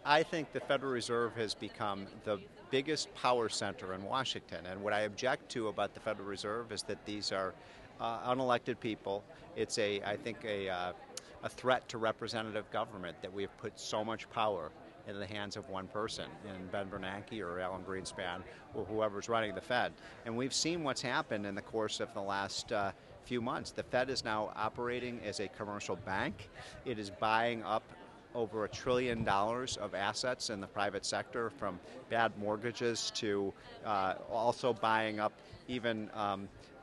I think the Federal Reserve has become the biggest power center in Washington. And what I object to about the Federal Reserve is that these are unelected people. It's I think, a threat to representative government that we have put so much power in the hands of one person, in Ben Bernanke or Alan Greenspan or whoever's running the Fed. And we've seen what's happened in the course of the last few months. The Fed is now operating as a commercial bank. It is buying up over $1 trillion of assets in the private sector, from bad mortgages to also buying up even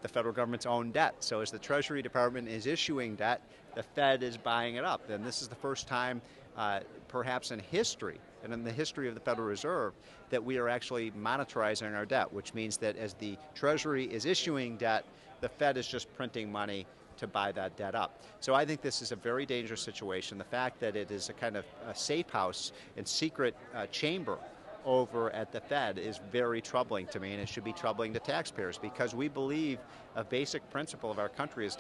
the federal government's own debt. So as the Treasury Department is issuing debt, the Fed is buying it up. And this is the first time perhaps in history, and in the history of the Federal Reserve, that we are actually monetarizing our debt, which means that as the Treasury is issuing debt, the Fed is just printing money to buy that debt up. So I think this is a very dangerous situation. The fact that it is a kind of a safe house and secret chamber over at the Fed is very troubling to me, and it should be troubling to taxpayers, because we believe a basic principle of our country is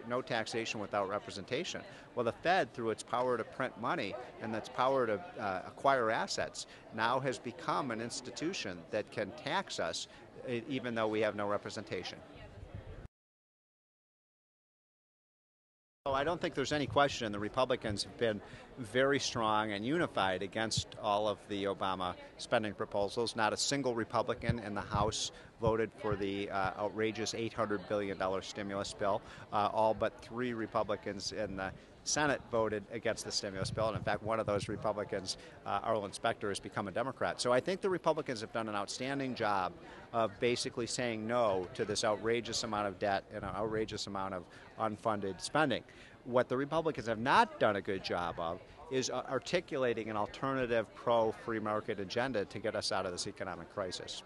no taxation without representation. Well, the Fed, through its power to print money and its power to acquire assets, now has become an institution that can tax us even though we have no representation. I don't think there's any question the Republicans have been very strong and unified against all of the Obama spending proposals. Not a single Republican in the House voted for the outrageous $800 billion stimulus bill. All but 3 Republicans in the Senate voted against the stimulus bill, and in fact one of those Republicans, Arlen Specter, has become a Democrat. So I think the Republicans have done an outstanding job of basically saying no to this outrageous amount of debt and an outrageous amount of unfunded spending. What the Republicans have not done a good job of is articulating an alternative pro-free market agenda to get us out of this economic crisis.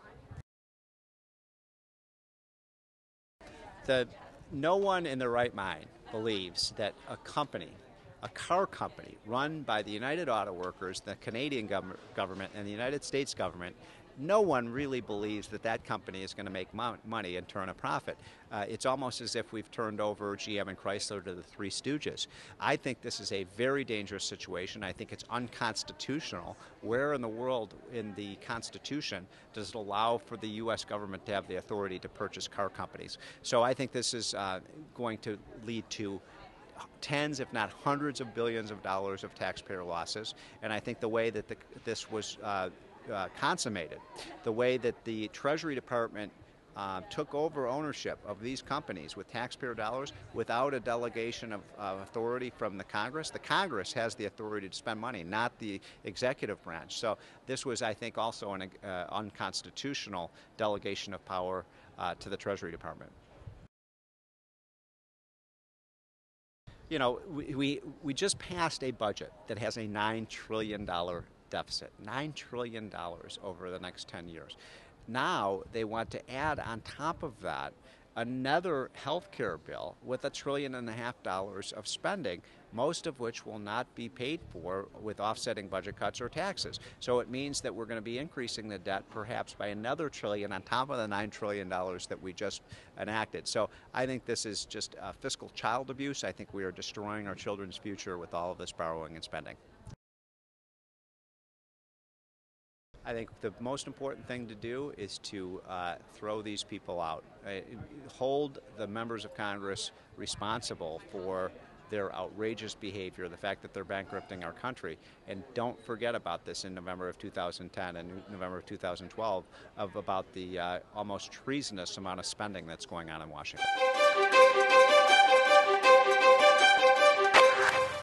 No one in their right mind believes that a car company run by the United Auto Workers, the Canadian government, and the United States government, no one really believes that that company is going to make money and turn a profit. It's almost as if we've turned over GM and Chrysler to the Three Stooges. I think this is a very dangerous situation. I think it's unconstitutional. Where in the world in the Constitution does it allow for the U.S. government to have the authority to purchase car companies? So I think this is going to lead to tens, if not hundreds of billions of dollars of taxpayer losses. And I think the way that this was consummated, the way that the Treasury Department took over ownership of these companies with taxpayer dollars without a delegation of authority from the Congress. The Congress has the authority to spend money, not the executive branch. So this was, I think, also an unconstitutional delegation of power to the Treasury Department. You know, we just passed a budget that has a $9 trillion deficit, $9 trillion over the next 10 years. Now they want to add on top of that another health care bill with $1.5 trillion of spending, most of which will not be paid for with offsetting budget cuts or taxes. So it means that we're going to be increasing the debt perhaps by another $1 trillion on top of the $9 trillion that we just enacted. So I think this is just fiscal child abuse. I think we are destroying our children's future with all of this borrowing and spending. I think the most important thing to do is to throw these people out. Hold the members of Congress responsible for their outrageous behavior, the fact that they're bankrupting our country, and don't forget about this in November of 2010 and November of 2012 about the almost treasonous amount of spending that's going on in Washington.